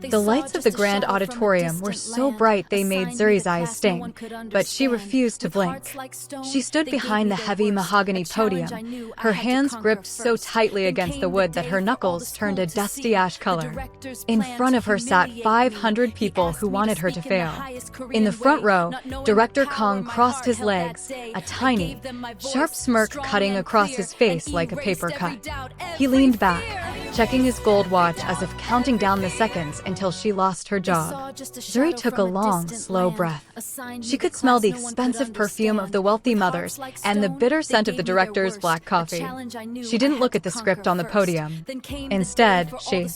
The lights of the grand auditorium were so bright they made Zuri's eyes sting, but she refused to blink. She stood behind the heavy mahogany podium, her hands gripped so tightly against the wood that her knuckles turned a dusty ash color. In front of her sat 500 people who wanted her to fail. In the front row, Director Kong crossed his legs, a tiny, sharp smirk cutting across his face like a paper cut. He leaned back, checking his gold watch as if counting down the seconds until she lost her job. Zuri took a long, slow breath. She could smell the expensive perfume of the wealthy mothers and the bitter scent of the director's black coffee. She didn't look at the script on the podium. Instead, she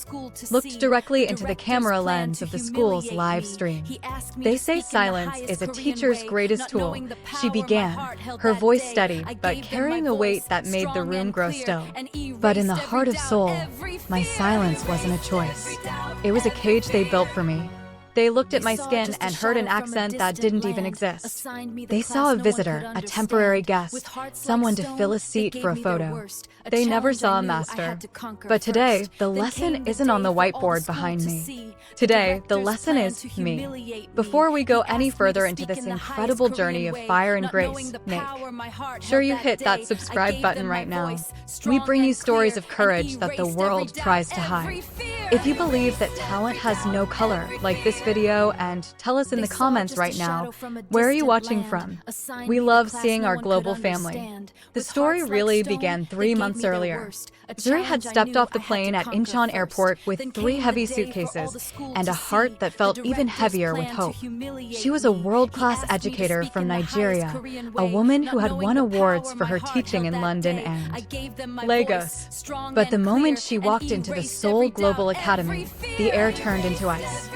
looked directly into the camera lens of the school's live stream. They say silence is a teacher's greatest tool. She began, her voice steady, but carrying a weight that made the room grow still. But in the heart of Seoul, my silence wasn't a choice. It was a cage they built for me. They looked at my skin and heard an accent that didn't even exist. They saw a visitor, a temporary guest, someone to fill a seat for a photo. They never saw a master. But today, the lesson isn't on the whiteboard behind me. Today, the lesson is me. Before we go any further into this incredible journey of fire and grace, make sure you hit that subscribe button right now. We bring you stories of courage that the world tries to hide. If you believe that talent has no color, like this video and tell us in the comments right now, where are you watching from? We love seeing our global family. The story really began 3 months earlier. Zuri had stepped off the plane at Incheon Airport with 3 heavy suitcases and a heart that felt even heavier with hope. She was a world-class educator from Nigeria, a woman who had won awards for her teaching in London and Lagos. But the moment she walked into the Seoul Global Academy, the air turned into ice.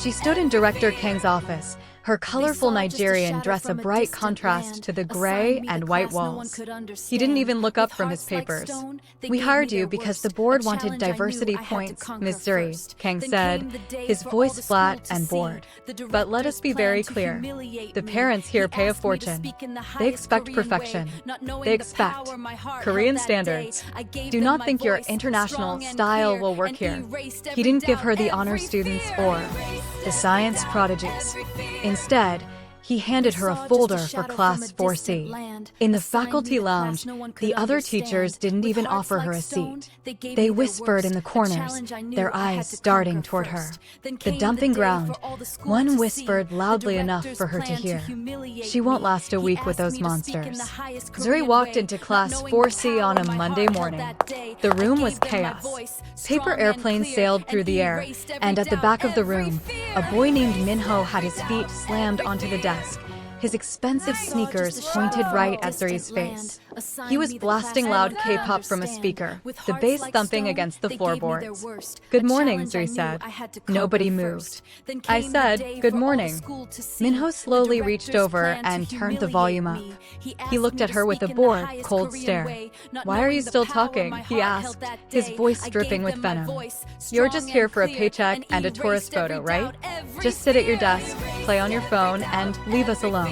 She stood in Director Kang's office, her colorful Nigerian dress a bright contrast to the gray and white walls. He didn't even look up from his papers. "We hired you because the board wanted diversity points, Ms. Zuri," Kang said, his voice flat and bored. "But let us be very clear. The parents here pay a fortune. They expect perfection. They expect Korean standards. Do not think your international style will work here." He didn't give her the honor students or the science prodigies. Instead, he handed her a folder for Class 4C. In the faculty lounge, the other teachers didn't even offer her a seat. They whispered in the corners, their eyes darting toward her. The dumping ground. One whispered loudly enough for her to hear. "She won't last a week with those monsters." Zuri walked into Class 4C on a Monday morning. The room was chaos. Paper airplanes sailed through the air, and at the back of the room, a boy named Minho had his feet slammed onto the desk, his expensive sneakers pointed right at Zuri's face. He was blasting loud K-pop from a speaker, the bass thumping against the floorboards. "Good morning," Zuri said. Nobody moved. "I said, good morning." Minho slowly reached over and turned the volume up. He looked at her with a bored, cold stare. "Why are you still talking?" he asked, his voice dripping with venom. "You're just here for a paycheck and a tourist photo, right? Just sit at your desk, play on your phone, and leave us alone.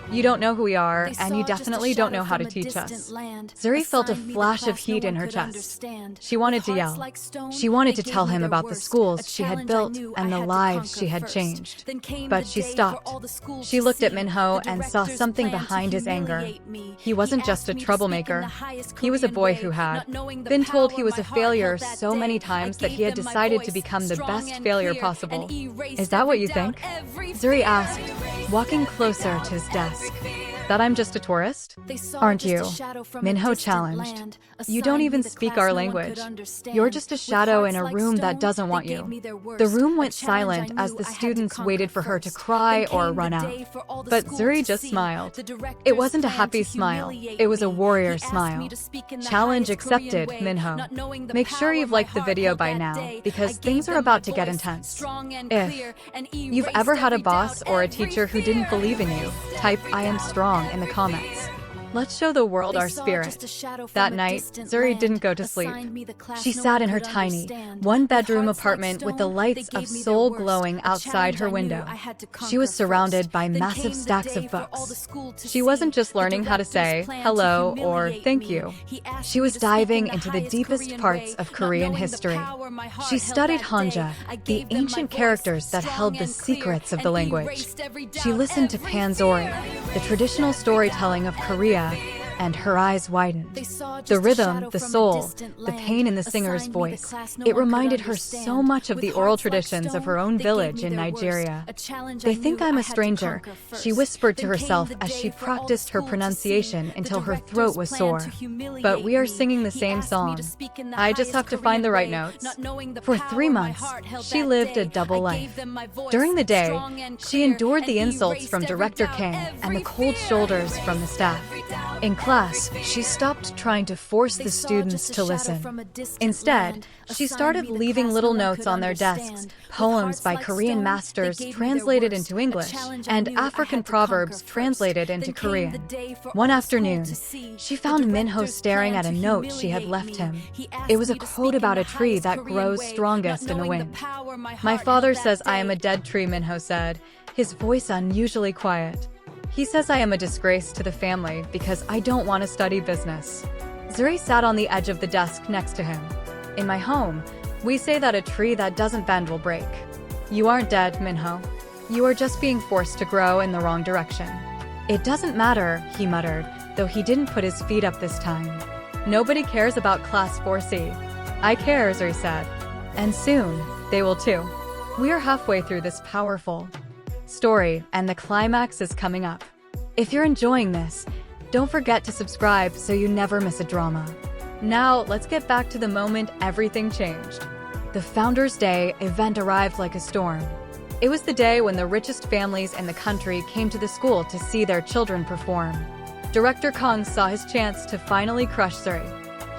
You don't know who we are, and you definitely don't know how to teach us." Zuri felt a flash of heat in her chest. She wanted to yell. She wanted to tell him about the schools she had built and the lives she had changed. But she stopped. She looked at Minho and saw something behind his anger. He wasn't just a troublemaker. He was a boy who had been told he was a failure so many times that he had decided to become the best failure possible. "Is that what you think?" Zuri asked, walking closer to his desk. "That I'm just a tourist? Aren't you?" Minho challenged. "You don't even speak our language. You're just a shadow in a room that doesn't want you." The room went silent as the students waited for her to cry or run out. But Zuri just smiled. It wasn't a happy smile. It was a warrior smile. "Challenge accepted, Minho. Make sure you've liked the video by now, because things are about to get intense. If you've ever had a boss or a teacher who didn't believe in you, type 'I am strong' in the comments. Let's show the world our spirit. That night, Zuri didn't go to sleep. She sat in her tiny, one-bedroom apartment with the lights of Seoul glowing outside her window. She was surrounded by massive stacks of books. She wasn't just learning how to say hello or thank you. She was diving into the deepest parts of Korean history. She studied Hanja, the ancient characters that held the secrets of the language. She listened to Zuri, the traditional storytelling of Korea, and her eyes widened. The rhythm, the soul, the pain in the singer's voice. It reminded her so much of the oral traditions of her own village in Nigeria. They think I'm a stranger, she whispered to herself as she practiced her pronunciation until her throat was sore. But we are singing the same song. I just have to find the right notes. For 3 months, she lived a double life. During the day, she endured the insults from Director King and the cold shoulders from the staff. In class, she stopped trying to force the students to listen. Instead, she started leaving little notes on their desks, poems by Korean masters translated into English, and African proverbs translated into Korean. One afternoon, she found Minho staring at a note she had left him. It was a quote about a tree that grows strongest in the wind. "My father says I am a dead tree," Minho said, his voice unusually quiet. "He says I am a disgrace to the family because I don't want to study business." Zuri sat on the edge of the desk next to him. "In my home, we say that a tree that doesn't bend will break. You aren't dead, Minho. You are just being forced to grow in the wrong direction." "It doesn't matter," he muttered, though he didn't put his feet up this time. "Nobody cares about Class 4C. I care," Zuri said. "And soon, they will too." We are halfway through this powerful story, and the climax is coming up. If you're enjoying this, don't forget to subscribe so you never miss a drama. Now, let's get back to the moment everything changed. The Founders' Day event arrived like a storm. It was the day when the richest families in the country came to the school to see their children perform. Director Kang saw his chance to finally crush Zuri.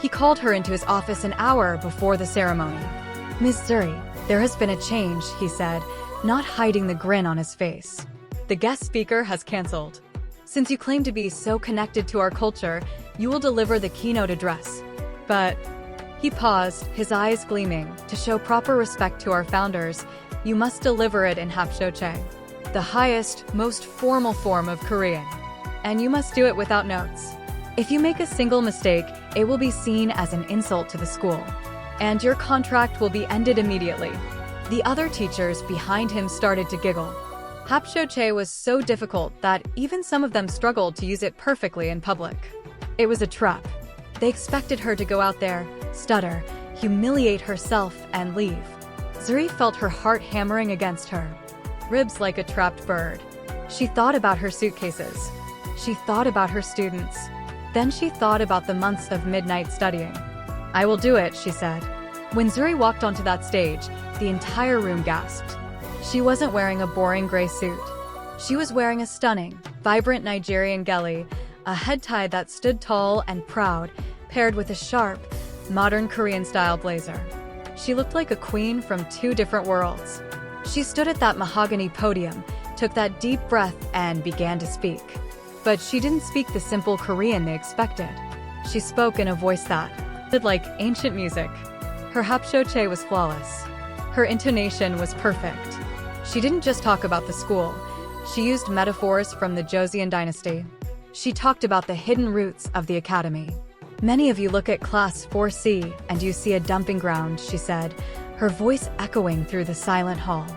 He called her into his office an hour before the ceremony. "Miss Zuri, there has been a change," he said, not hiding the grin on his face. "The guest speaker has cancelled. Since you claim to be so connected to our culture, you will deliver the keynote address. But," he paused, his eyes gleaming, "to show proper respect to our founders, you must deliver it in Hapsho-che, the highest, most formal form of Korean. And you must do it without notes. If you make a single mistake, it will be seen as an insult to the school. And your contract will be ended immediately." The other teachers behind him started to giggle. Hapsho-che was so difficult that even some of them struggled to use it perfectly in public. It was a trap. They expected her to go out there, stutter, humiliate herself, and leave. Zuri felt her heart hammering against her ribs like a trapped bird. She thought about her suitcases. She thought about her students. Then she thought about the months of midnight studying. "I will do it," she said. When Zuri walked onto that stage, the entire room gasped. She wasn't wearing a boring gray suit. She was wearing a stunning, vibrant Nigerian gele, a head tie that stood tall and proud, paired with a sharp, modern Korean-style blazer. She looked like a queen from two different worlds. She stood at that mahogany podium, took that deep breath, and began to speak. But she didn't speak the simple Korean they expected. She spoke in a voice that sounded like ancient music. Her Hapsho-che was flawless. Her intonation was perfect. She didn't just talk about the school. She used metaphors from the Joseon dynasty. She talked about the hidden roots of the academy. "Many of you look at Class 4C and you see a dumping ground," she said, her voice echoing through the silent hall.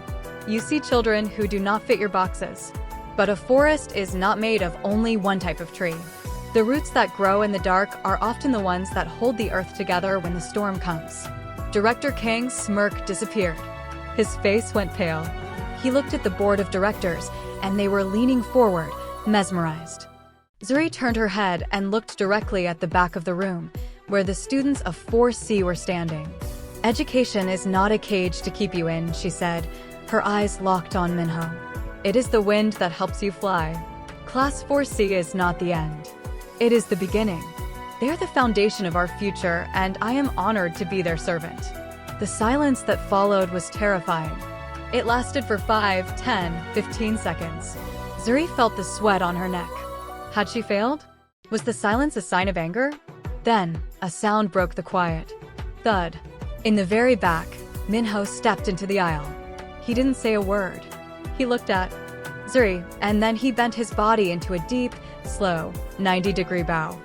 "You see children who do not fit your boxes. But a forest is not made of only one type of tree. The roots that grow in the dark are often the ones that hold the earth together when the storm comes." Director Kang's smirk disappeared. His face went pale. He looked at the board of directors, and they were leaning forward, mesmerized. Zuri turned her head and looked directly at the back of the room, where the students of 4C were standing. "Education is not a cage to keep you in," she said, her eyes locked on Minho. "It is the wind that helps you fly. Class 4C is not the end. It is the beginning. They are the foundation of our future, and I am honored to be their servant." The silence that followed was terrifying. It lasted for 5, 10, 15 seconds. Zuri felt the sweat on her neck. Had she failed? Was the silence a sign of anger? Then, a sound broke the quiet. Thud. In the very back, Minho stepped into the aisle. He didn't say a word. He looked at Zuri, and then he bent his body into a deep, slow, 90-degree bow.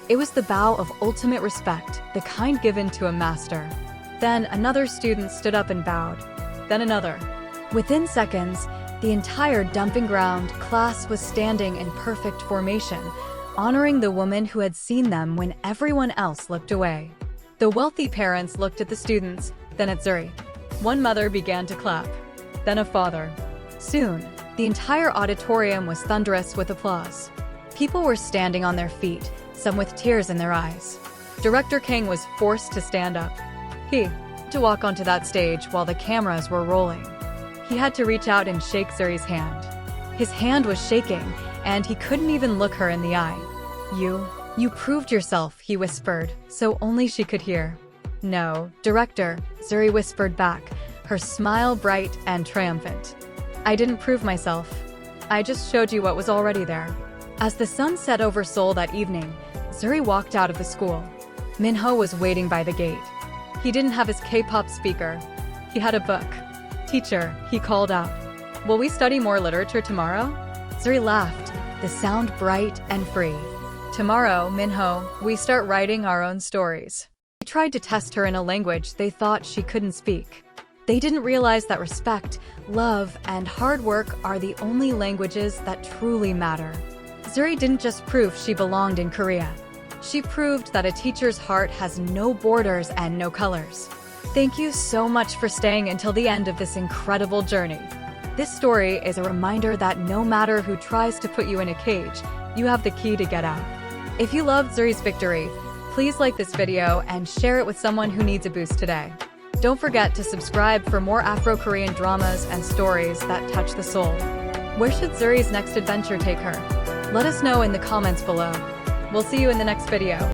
It was the bow of ultimate respect, the kind given to a master. Then another student stood up and bowed. Then another. Within seconds, the entire dumping ground class was standing in perfect formation, honoring the woman who had seen them when everyone else looked away. The wealthy parents looked at the students, then at Zuri. One mother began to clap, then a father. Soon, the entire auditorium was thunderous with applause. People were standing on their feet, some with tears in their eyes. Director King was forced to stand up. He had to walk onto that stage while the cameras were rolling. He had to reach out and shake Zuri's hand. His hand was shaking, and he couldn't even look her in the eye. You proved yourself, he whispered, so only she could hear. No, director, Zuri whispered back, her smile bright and triumphant. I didn't prove myself. I just showed you what was already there. As the sun set over Seoul that evening, Zuri walked out of the school. Minho was waiting by the gate. He didn't have his K-pop speaker. He had a book. Teacher, he called out. Will we study more literature tomorrow? Zuri laughed, the sound bright and free. Tomorrow, Minho, we start writing our own stories. They tried to test her in a language they thought she couldn't speak. They didn't realize that respect, love, and hard work are the only languages that truly matter. Zuri didn't just prove she belonged in Korea. She proved that a teacher's heart has no borders and no colors. Thank you so much for staying until the end of this incredible journey. This story is a reminder that no matter who tries to put you in a cage, you have the key to get out. If you loved Zuri's victory, please like this video and share it with someone who needs a boost today. Don't forget to subscribe for more Afro-Korean dramas and stories that touch the soul. Where should Zuri's next adventure take her? Let us know in the comments below. We'll see you in the next video.